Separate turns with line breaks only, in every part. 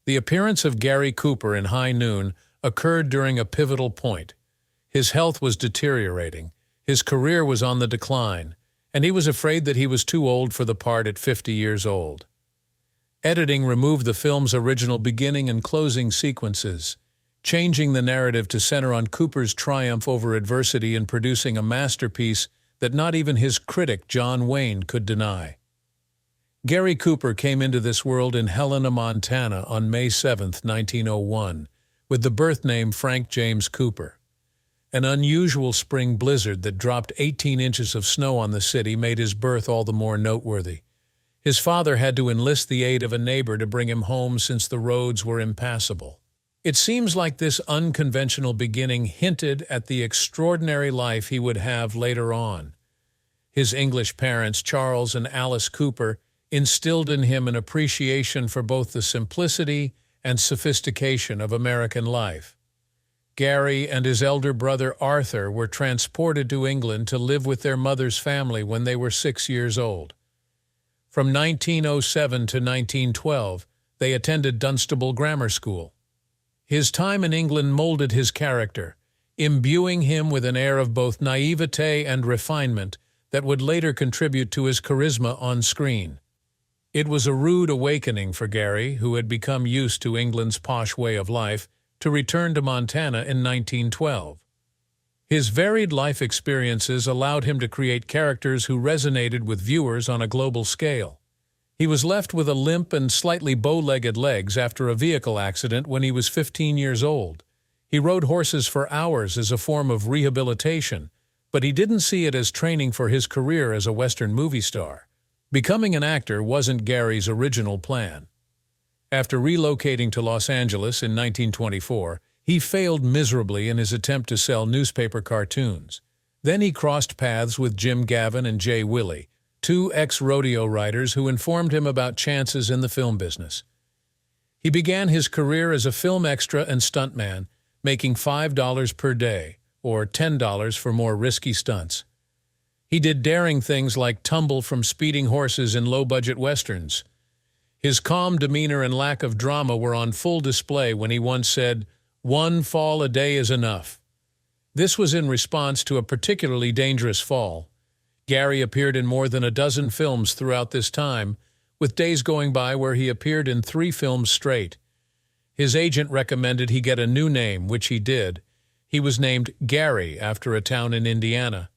The appearance of Gary Cooper in High Noon occurred during a pivotal point. His health was deteriorating, his career was on the decline, and he was afraid that he was too old for the part at 50 years old. Editing removed the film's original beginning and closing sequences, changing the narrative to center on Cooper's triumph over adversity and producing a masterpiece that not even his critic John Wayne could deny. Gary Cooper came into this world in Helena, Montana on May 7, 1901, with the birth name Frank James Cooper. An unusual spring blizzard that dropped 18 inches of snow on the city made his birth all the more noteworthy. His father had to enlist the aid of a neighbor to bring him home since the roads were impassable. It seems like this unconventional beginning hinted at the extraordinary life he would have later on. His English parents, Charles and Alice Cooper, instilled in him an appreciation for both the simplicity and sophistication of American life. Gary and his elder brother Arthur were transported to England to live with their mother's family when they were 6 years old. From 1907 to 1912, they attended Dunstable Grammar School. His time in England molded his character, imbuing him with an air of both naivete and refinement that would later contribute to his charisma on screen. It was a rude awakening for Gary, who had become used to England's posh way of life, to return to Montana in 1912. His varied life experiences allowed him to create characters who resonated with viewers on a global scale. He was left with a limp and slightly bow-legged legs after a vehicle accident when he was 15 years old. He rode horses for hours as a form of rehabilitation, but he didn't see it as training for his career as a Western movie star. Becoming an actor wasn't Gary's original plan. After relocating to Los Angeles in 1924, he failed miserably in his attempt to sell newspaper cartoons. Then he crossed paths with Jim Gavin and Jay Willey, two ex-rodeo riders who informed him about chances in the film business. He began his career as a film extra and stuntman, making $5 per day, or $10 for more risky stunts. He did daring things like tumble from speeding horses in low-budget westerns. His calm demeanor and lack of drama were on full display when he once said, "One fall a day is enough." This was in response to a particularly dangerous fall. Gary appeared in more than a dozen films throughout this time, with days going by where he appeared in 3 films straight. His agent recommended he get a new name, which he did. He was named Gary after a town in Indiana.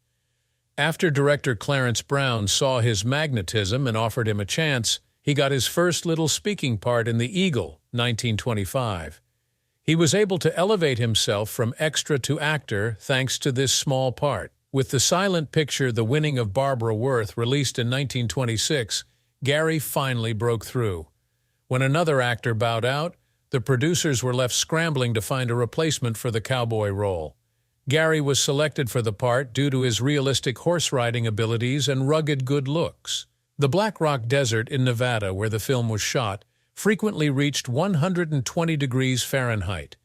After director Clarence Brown saw his magnetism and offered him a chance, he got his first little speaking part in The Eagle, 1925. He was able to elevate himself from extra to actor thanks to this small part. With the silent picture The Winning of Barbara Worth released in 1926, Gary finally broke through. When another actor bowed out, the producers were left scrambling to find a replacement for the cowboy role. Gary was selected for the part due to his realistic horse-riding abilities and rugged good looks. The Black Rock Desert in Nevada, where the film was shot, frequently reached 120 degrees Fahrenheit.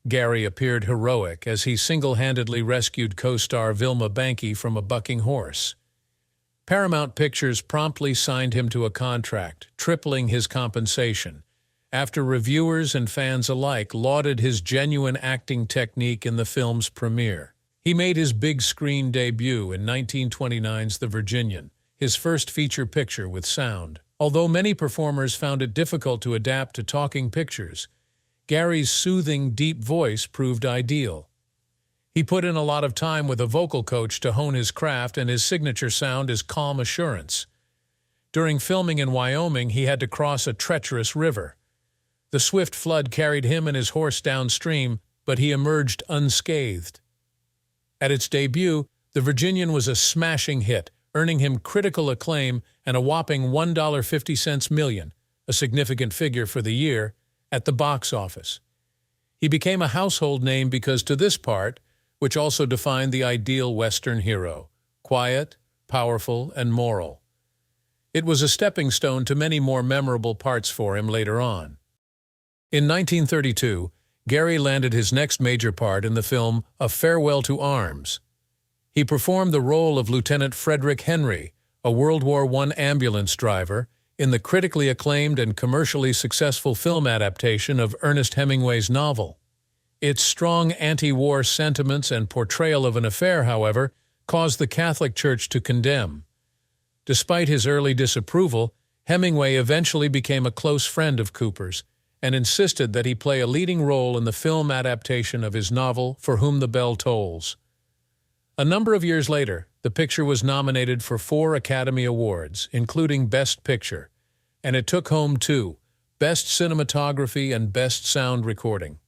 Gary appeared heroic as he single-handedly rescued co-star Vilma Banky from a bucking horse. Paramount Pictures promptly signed him to a contract, tripling his compensation, after reviewers and fans alike lauded his genuine acting technique in the film's premiere. He made his big-screen debut in 1929's The Virginian, his first feature picture with sound. Although many performers found it difficult to adapt to talking pictures, Gary's soothing, deep voice proved ideal. He put in a lot of time with a vocal coach to hone his craft, and his signature sound is calm assurance. During filming in Wyoming, he had to cross a treacherous river. The swift flood carried him and his horse downstream, but he emerged unscathed. At its debut, The Virginian was a smashing hit, earning him critical acclaim and a whopping $1.50 million, a significant figure for the year, at the box office. He became a household name because to this part, which also defined the ideal Western hero, quiet, powerful, and moral. It was a stepping stone to many more memorable parts for him later on. In 1932, Gary landed his next major part in the film A Farewell to Arms. He performed the role of Lieutenant Frederick Henry, a World War I ambulance driver, in the critically acclaimed and commercially successful film adaptation of Ernest Hemingway's novel. Its strong anti-war sentiments and portrayal of an affair, however, caused the Catholic Church to condemn. Despite his early disapproval, Hemingway eventually became a close friend of Cooper's and insisted that he play a leading role in the film adaptation of his novel For Whom the Bell Tolls. A number of years later, the picture was nominated for 4 Academy Awards, including Best Picture, and it took home 2, Best Cinematography and Best Sound Recording.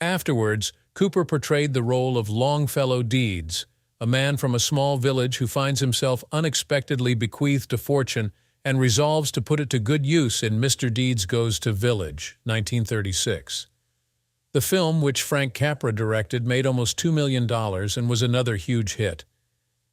Afterwards, Cooper portrayed the role of Longfellow Deeds, a man from a small village who finds himself unexpectedly bequeathed a fortune and resolves to put it to good use in Mr. Deeds Goes to Village, 1936. The film, which Frank Capra directed, made almost $2 million and was another huge hit.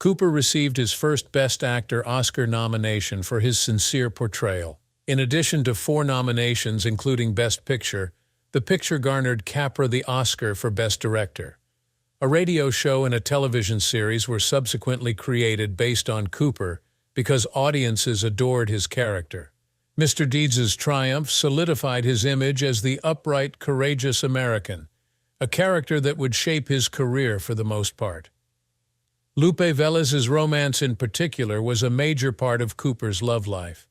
Cooper received his first Best Actor Oscar nomination for his sincere portrayal. In addition to 4 nominations, including Best Picture, the picture garnered Capra the Oscar for Best Director. A radio show and a television series were subsequently created based on Cooper because audiences adored his character. Mr. Deeds' triumph solidified his image as the upright, courageous American, a character that would shape his career for the most part. Lupe Velez's romance in particular was a major part of Cooper's love life.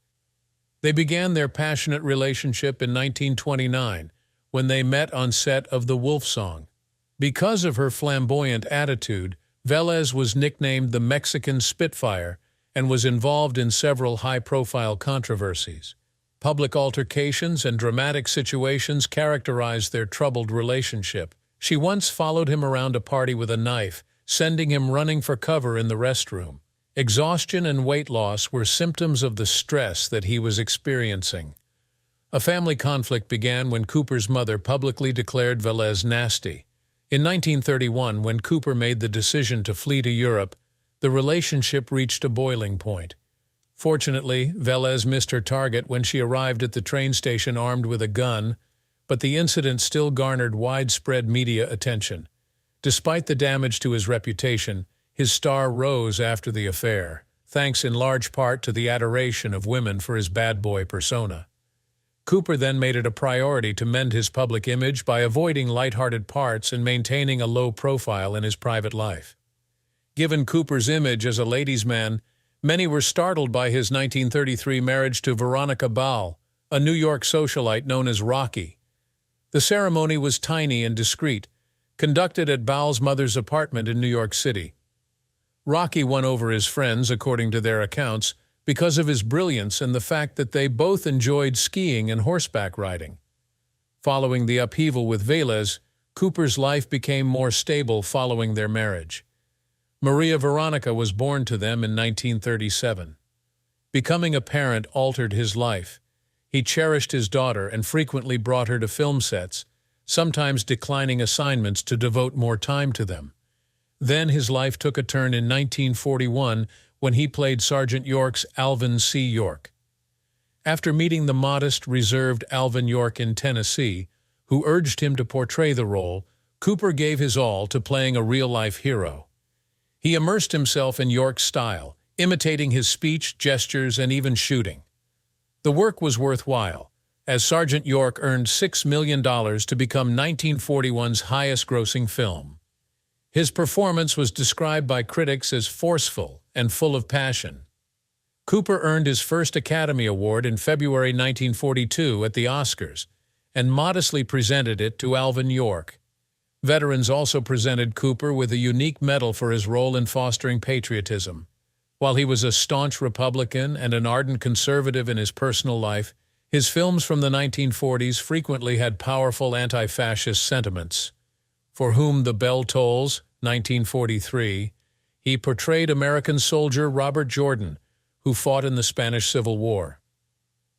They began their passionate relationship in 1929 when they met on set of The Wolf Song. Because of her flamboyant attitude, Velez was nicknamed the Mexican Spitfire and was involved in several high-profile controversies. Public altercations and dramatic situations characterized their troubled relationship. She once followed him around a party with a knife, sending him running for cover in the restroom. Exhaustion and weight loss were symptoms of the stress that he was experiencing. A family conflict began when Cooper's mother publicly declared Velez nasty. In 1931, when Cooper made the decision to flee to Europe, the relationship reached a boiling point. Fortunately, Velez missed her target when she arrived at the train station armed with a gun, but the incident still garnered widespread media attention. Despite the damage to his reputation, his star rose after the affair, thanks in large part to the adoration of women for his bad boy persona. Cooper then made it a priority to mend his public image by avoiding lighthearted parts and maintaining a low profile in his private life. Given Cooper's image as a ladies' man, many were startled by his 1933 marriage to Veronica Ball, a New York socialite known as Rocky. The ceremony was tiny and discreet, conducted at Ball's mother's apartment in New York City. Rocky won over his friends, according to their accounts, because of his brilliance and the fact that they both enjoyed skiing and horseback riding. Following the upheaval with Velez, Cooper's life became more stable following their marriage. Maria Veronica was born to them in 1937. Becoming a parent altered his life. He cherished his daughter and frequently brought her to film sets, sometimes declining assignments to devote more time to them. Then his life took a turn in 1941 when he played Sergeant York's Alvin C. York. After meeting the modest, reserved Alvin York in Tennessee, who urged him to portray the role, Cooper gave his all to playing a real-life hero. He immersed himself in York's style, imitating his speech, gestures, and even shooting. The work was worthwhile, as Sergeant York earned $6 million to become 1941's highest-grossing film. His performance was described by critics as forceful and full of passion. Cooper earned his first Academy Award in February 1942 at the Oscars and modestly presented it to Alvin York. Veterans also presented Cooper with a unique medal for his role in fostering patriotism. While he was a staunch Republican and an ardent conservative in his personal life, his films from the 1940s frequently had powerful anti-fascist sentiments. For Whom the Bell Tolls, 1943, he portrayed American soldier Robert Jordan, who fought in the Spanish Civil War.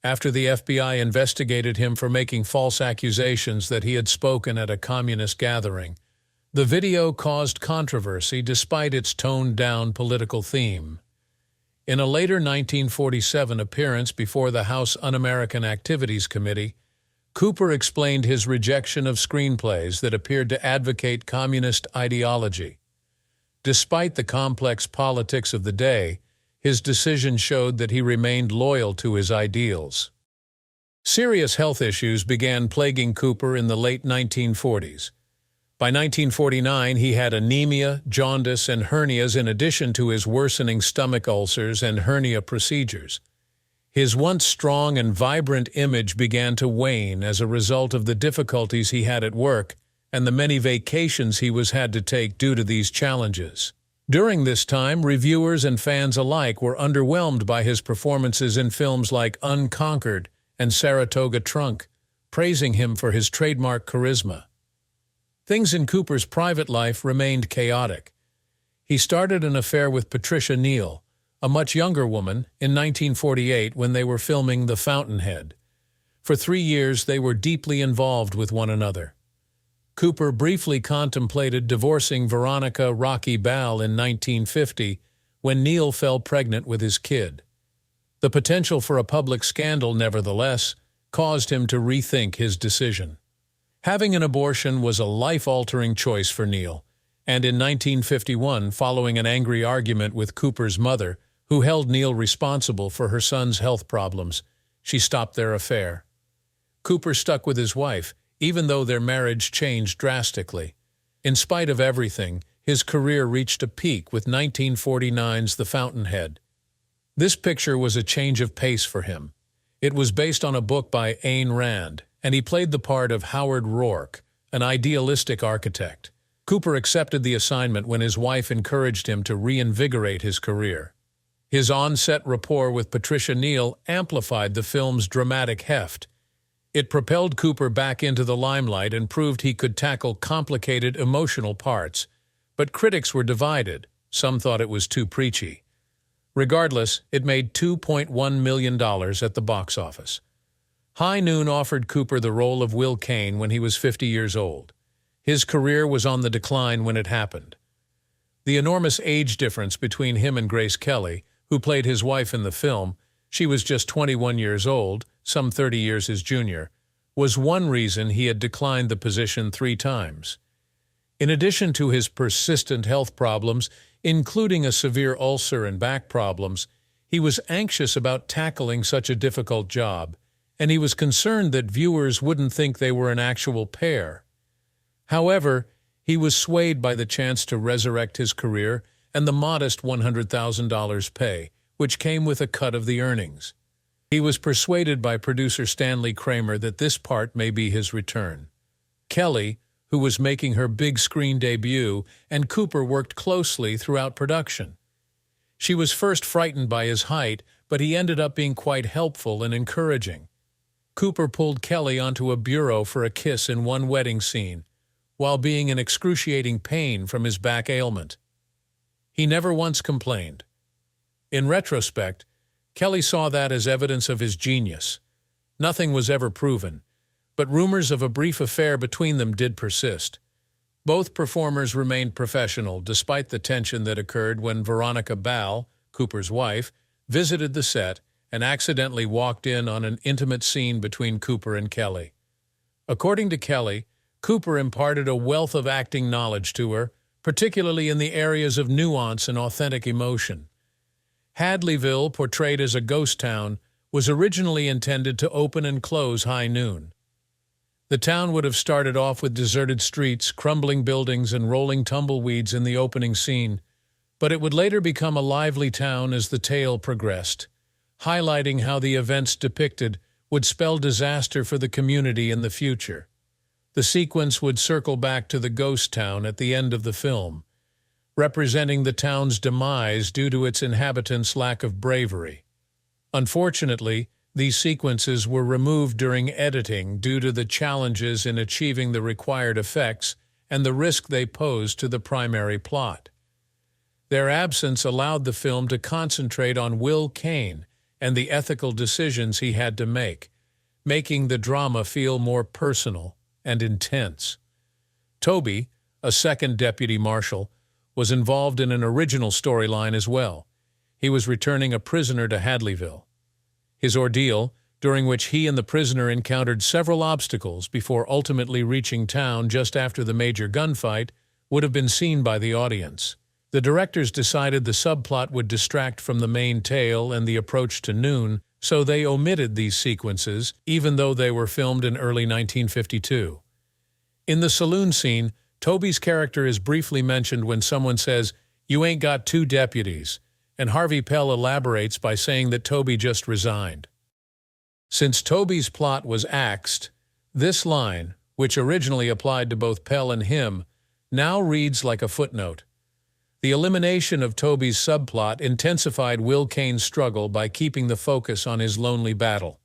After the FBI investigated him for making false accusations that he had spoken at a communist gathering, the video caused controversy despite its toned-down political theme. In a later 1947 appearance before the House Un-American Activities Committee, Cooper explained his rejection of screenplays that appeared to advocate communist ideology. Despite the complex politics of the day, his decision showed that he remained loyal to his ideals. Serious health issues began plaguing Cooper in the late 1940s. By 1949, he had anemia, jaundice, and hernias in addition to his worsening stomach ulcers and hernia procedures. His once strong and vibrant image began to wane as a result of the difficulties he had at work and the many vacations he had to take due to these challenges. During this time, reviewers and fans alike were underwhelmed by his performances in films like Unconquered and Saratoga Trunk, praising him for his trademark charisma. Things in Cooper's private life remained chaotic. He started an affair with Patricia Neal, a much younger woman, in 1948 when they were filming The Fountainhead. For 3 years, they were deeply involved with one another. Cooper briefly contemplated divorcing Veronica "Rocky" Ball in 1950 when Neal fell pregnant with his kid. The potential for a public scandal, nevertheless, caused him to rethink his decision. Having an abortion was a life-altering choice for Neal, and in 1951, following an angry argument with Cooper's mother, who held Neal responsible for her son's health problems, she stopped their affair. Cooper stuck with his wife, even though their marriage changed drastically. In spite of everything, his career reached a peak with 1949's The Fountainhead. This picture was a change of pace for him. It was based on a book by Ayn Rand, and he played the part of Howard Rourke, an idealistic architect. Cooper accepted the assignment when his wife encouraged him to reinvigorate his career. His on-set rapport with Patricia Neal amplified the film's dramatic heft. It propelled Cooper back into the limelight and proved he could tackle complicated emotional parts. But critics were divided. Some thought it was too preachy. Regardless, it made $2.1 million at the box office. High Noon offered Cooper the role of Will Kane when he was 50 years old. His career was on the decline when it happened. The enormous age difference between him and Grace Kelly, who played his wife in the film, she was just 21 years old, some 30 years his junior, was one reason he had declined the position 3 times. In addition to his persistent health problems, including a severe ulcer and back problems, he was anxious about tackling such a difficult job, and he was concerned that viewers wouldn't think they were an actual pair. However, he was swayed by the chance to resurrect his career and the modest $100,000 pay, which came with a cut of the earnings. He was persuaded by producer Stanley Kramer that this part may be his return. Kelly, who was making her big screen debut, and Cooper worked closely throughout production. She was first frightened by his height, but he ended up being quite helpful and encouraging. Cooper pulled Kelly onto a bureau for a kiss in one wedding scene, while being in excruciating pain from his back ailment. He never once complained. In retrospect, Kelly saw that as evidence of his genius. Nothing was ever proven, but rumors of a brief affair between them did persist. Both performers remained professional despite the tension that occurred when Veronica Ball, Cooper's wife, visited the set and accidentally walked in on an intimate scene between Cooper and Kelly. According to Kelly, Cooper imparted a wealth of acting knowledge to her, particularly in the areas of nuance and authentic emotion. Hadleyville, portrayed as a ghost town, was originally intended to open and close High Noon. The town would have started off with deserted streets, crumbling buildings, and rolling tumbleweeds in the opening scene, but it would later become a lively town as the tale progressed, highlighting how the events depicted would spell disaster for the community in the future. The sequence would circle back to the ghost town at the end of the film, representing the town's demise due to its inhabitants' lack of bravery. Unfortunately, these sequences were removed during editing due to the challenges in achieving the required effects and the risk they posed to the primary plot. Their absence allowed the film to concentrate on Will Kane and the ethical decisions he had to make, making the drama feel more personal and intense. Toby, a second deputy marshal, was involved in an original storyline as well. He was returning a prisoner to Hadleyville. His ordeal, during which he and the prisoner encountered several obstacles before ultimately reaching town just after the major gunfight, would have been seen by the audience. The The directors decided the subplot would distract from the main tale and the approach to Noon, so they omitted these sequences, even though they were filmed in early 1952. In the saloon scene, Toby's character is briefly mentioned when someone says, "You ain't got two deputies," and Harvey Pell elaborates by saying that Toby just resigned. Since Toby's plot was axed, this line, which originally applied to both Pell and him, now reads like a footnote. The elimination of Toby's subplot intensified Will Kane's struggle by keeping the focus on his lonely battle.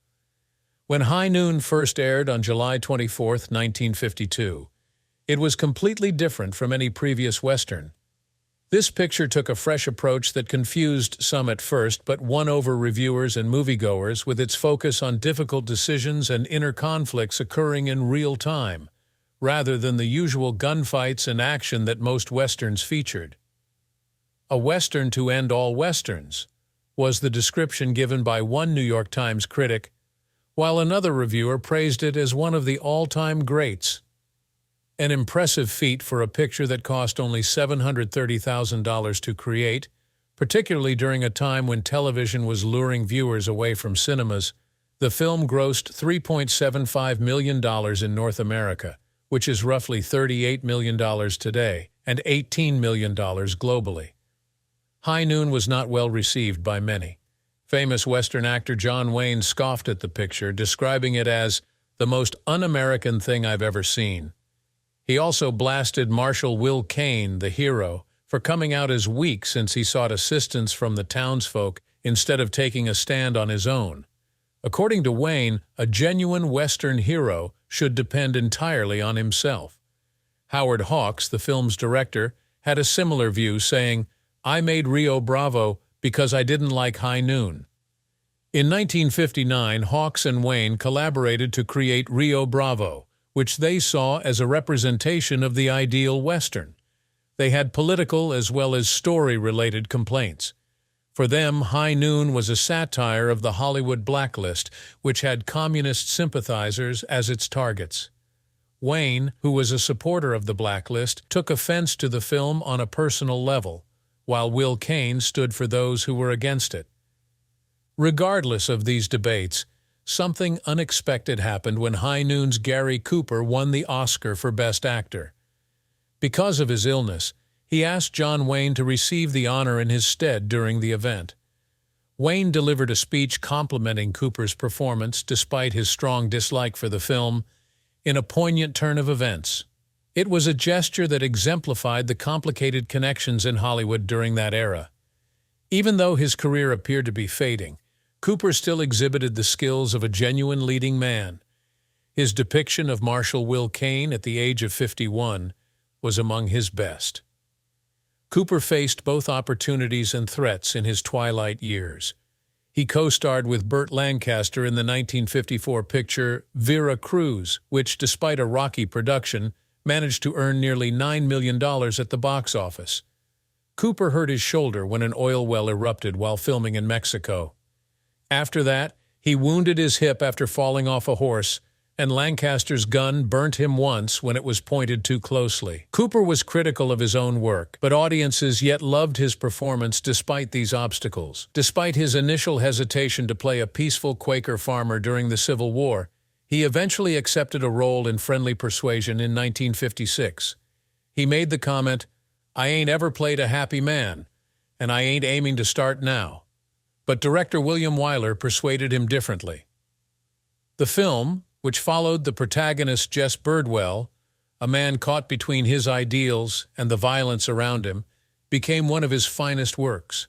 When High Noon first aired on July 24, 1952, it was completely different from any previous Western. This picture took a fresh approach that confused some at first but won over reviewers and moviegoers with its focus on difficult decisions and inner conflicts occurring in real time, rather than the usual gunfights and action that most Westerns featured. "A Western to end all Westerns," was the description given by one New York Times critic, while another reviewer praised it as one of the all-time greats. An impressive feat for a picture that cost only $730,000 to create, particularly during a time when television was luring viewers away from cinemas. The film grossed $3.75 million in North America, which is roughly $38 million today, and $18 million globally. High Noon was not well received by many. Famous Western actor John Wayne scoffed at the picture, describing it as the most un-American thing I've ever seen. He also blasted Marshal Will Kane, the hero, for coming out as weak since he sought assistance from the townsfolk instead of taking a stand on his own. According to Wayne, a genuine Western hero should depend entirely on himself. Howard Hawks, the film's director, had a similar view, saying, "I made Rio Bravo because I didn't like High Noon." In 1959, Hawks and Wayne collaborated to create Rio Bravo, which they saw as a representation of the ideal Western. They had political as well as story-related complaints. For them, High Noon was a satire of the Hollywood blacklist, which had communist sympathizers as its targets. Wayne, who was a supporter of the blacklist, took offense to the film on a personal level, while Will Kane stood for those who were against it. Regardless of these debates, something unexpected happened when High Noon's Gary Cooper won the Oscar for Best Actor. Because of his illness, he asked John Wayne to receive the honor in his stead during the event. Wayne delivered a speech complimenting Cooper's performance despite his strong dislike for the film, in a poignant turn of events. It was a gesture that exemplified the complicated connections in Hollywood during that era. Even though his career appeared to be fading, Cooper still exhibited the skills of a genuine leading man. His depiction of Marshal Will Kane at the age of 51 was among his best. Cooper faced both opportunities and threats in his twilight years. He co-starred with Burt Lancaster in the 1954 picture Vera Cruz, which, despite a rocky production, managed to earn nearly $9 million at the box office. Cooper hurt his shoulder when an oil well erupted while filming in Mexico. After that, he wounded his hip after falling off a horse, and Lancaster's gun burnt him once when it was pointed too closely. Cooper was critical of his own work, but audiences yet loved his performance despite these obstacles. Despite his initial hesitation to play a peaceful Quaker farmer during the Civil War, he eventually accepted a role in Friendly Persuasion in 1956. He made the comment, "I ain't ever played a happy man, and I ain't aiming to start now." But director William Wyler persuaded him differently. The film, which followed the protagonist Jess Birdwell, a man caught between his ideals and the violence around him, became one of his finest works.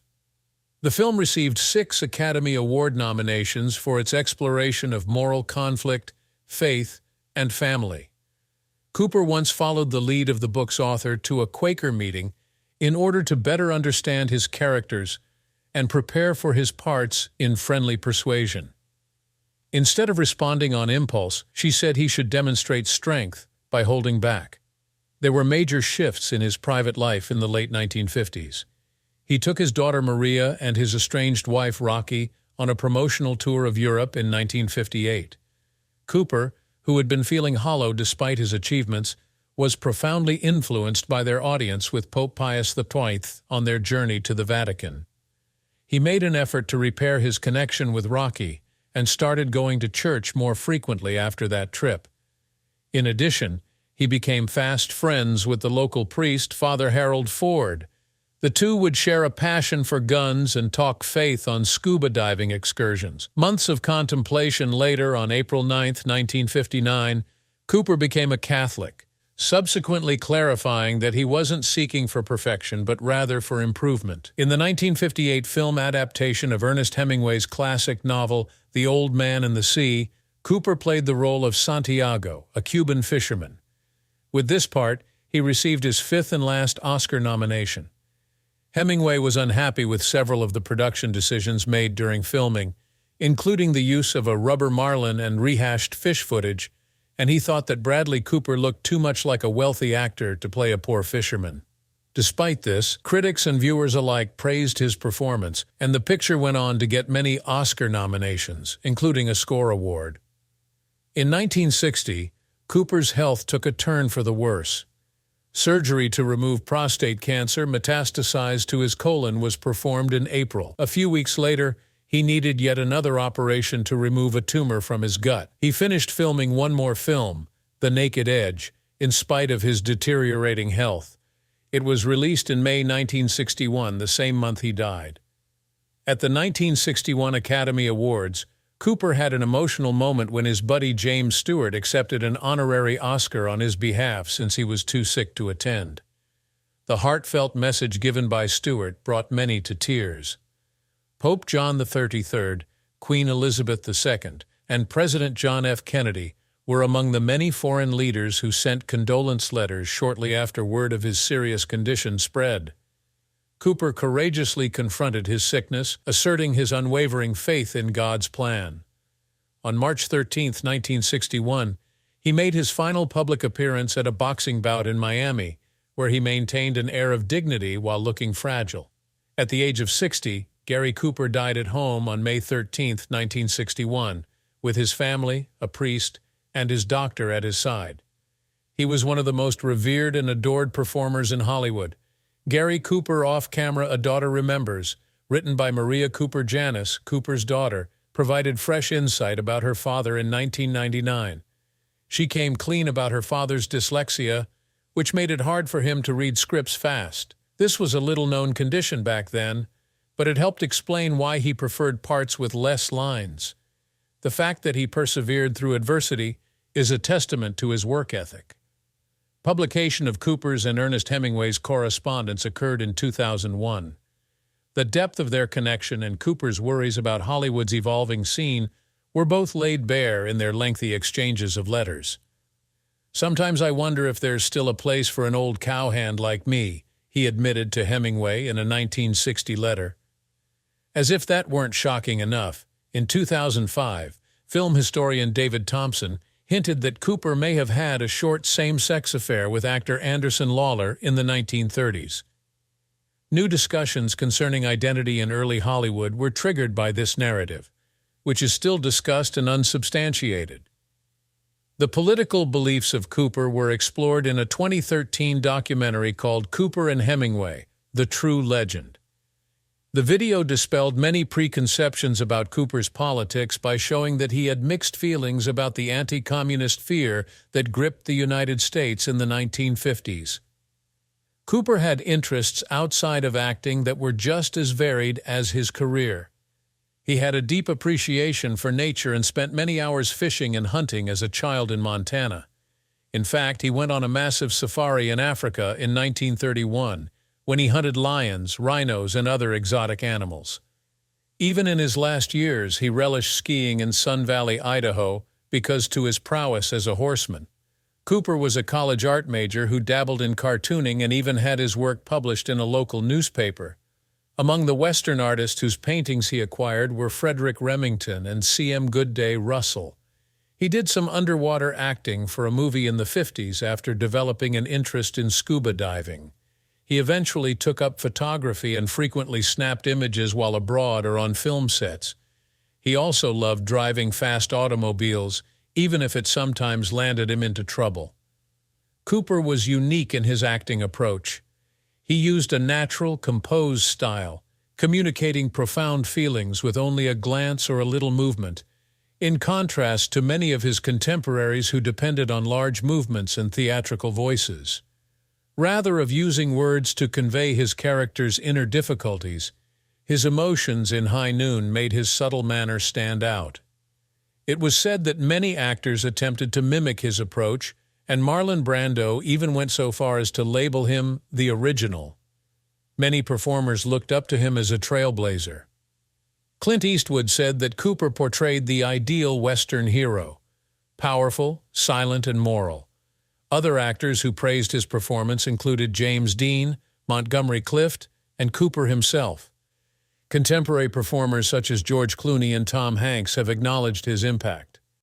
The film received 6 Academy Award nominations for its exploration of moral conflict, faith, and family. Cooper once followed the lead of the book's author to a Quaker meeting in order to better understand his characters and prepare for his parts in Friendly Persuasion. Instead of responding on impulse, she said he should demonstrate strength by holding back. There were major shifts in his private life in the late 1950s. He took his daughter Maria and his estranged wife Rocky on a promotional tour of Europe in 1958. Cooper, who had been feeling hollow despite his achievements, was profoundly influenced by their audience with Pope Pius XII on their journey to the Vatican. He made an effort to repair his connection with Rocky and started going to church more frequently after that trip. In addition, he became fast friends with the local priest, Father Harold Ford. The two would share a passion for guns and talk faith on scuba diving excursions. Months of contemplation later, on April 9, 1959, Cooper became a Catholic, subsequently clarifying that he wasn't seeking for perfection but rather for improvement. In the 1958 film adaptation of Ernest Hemingway's classic novel The Old Man and the Sea, Cooper played the role of Santiago, a Cuban fisherman. With this part, he received his fifth and last Oscar nomination. Hemingway was unhappy with several of the production decisions made during filming, including the use of a rubber marlin and rehashed fish footage, and he thought that Bradley Cooper looked too much like a wealthy actor to play a poor fisherman. Despite this, critics and viewers alike praised his performance, and the picture went on to get many Oscar nominations, including a score award. In 1960, Cooper's health took a turn for the worse. Surgery to remove prostate cancer metastasized to his colon was performed in April. A few weeks later, he needed yet another operation to remove a tumor from his gut. He finished filming one more film, The Naked Edge, in spite of his deteriorating health. It was released in May 1961, the same month he died. At the 1961 Academy Awards, Cooper had an emotional moment when his buddy James Stewart accepted an honorary Oscar on his behalf since he was too sick to attend. The heartfelt message given by Stewart brought many to tears. Pope John XXIII, Queen Elizabeth II, and President John F. Kennedy were among the many foreign leaders who sent condolence letters shortly after word of his serious condition spread. Cooper courageously confronted his sickness, asserting his unwavering faith in God's plan. On March 13, 1961, he made his final public appearance at a boxing bout in Miami, where he maintained an air of dignity while looking fragile. At the age of 60, Gary Cooper died at home on May 13, 1961, with his family, a priest, and his doctor at his side. He was one of the most revered and adored performers in Hollywood. Gary Cooper Off-Camera, A Daughter Remembers, written by Maria Cooper Janis, Cooper's daughter, provided fresh insight about her father in 1999. She came clean about her father's dyslexia, which made it hard for him to read scripts fast. This was a little-known condition back then, but it helped explain why he preferred parts with less lines. The fact that he persevered through adversity is a testament to his work ethic. Publication of Cooper's and Ernest Hemingway's correspondence occurred in 2001. The depth of their connection and Cooper's worries about Hollywood's evolving scene were both laid bare in their lengthy exchanges of letters. "Sometimes I wonder if there's still a place for an old cowhand like me," he admitted to Hemingway in a 1960 letter. As if that weren't shocking enough, in 2005, film historian David Thompson hinted that Cooper may have had a short same-sex affair with actor Anderson Lawler in the 1930s. New discussions concerning identity in early Hollywood were triggered by this narrative, which is still discussed and unsubstantiated. The political beliefs of Cooper were explored in a 2013 documentary called Cooper and Hemingway: The True Legend. The video dispelled many preconceptions about Cooper's politics by showing that he had mixed feelings about the anti-communist fear that gripped the United States in the 1950s. Cooper had interests outside of acting that were just as varied as his career. He had a deep appreciation for nature and spent many hours fishing and hunting as a child in Montana. In fact, he went on a massive safari in Africa in 1931, when he hunted lions, rhinos, and other exotic animals. Even in his last years, he relished skiing in Sun Valley, Idaho, because to his prowess as a horseman. Cooper was a college art major who dabbled in cartooning and even had his work published in a local newspaper. Among the Western artists whose paintings he acquired were Frederick Remington and C.M. Goodday Russell. He did some underwater acting for a movie in the 50s after developing an interest in scuba diving. He eventually took up photography and frequently snapped images while abroad or on film sets. He also loved driving fast automobiles, even if it sometimes landed him into trouble. Cooper was unique in his acting approach. He used a natural, composed style, communicating profound feelings with only a glance or a little movement, in contrast to many of his contemporaries who depended on large movements and theatrical voices. Rather of using words to convey his character's inner difficulties, his emotions in High Noon made his subtle manner stand out. It was said that many actors attempted to mimic his approach, and Marlon Brando even went so far as to label him the original. Many performers looked up to him as a trailblazer. Clint Eastwood said that Cooper portrayed the ideal Western hero, powerful, silent, and moral. Other actors who praised his performance included James Dean, Montgomery Clift, and Cooper himself. Contemporary performers such as George Clooney and Tom Hanks have acknowledged his impact.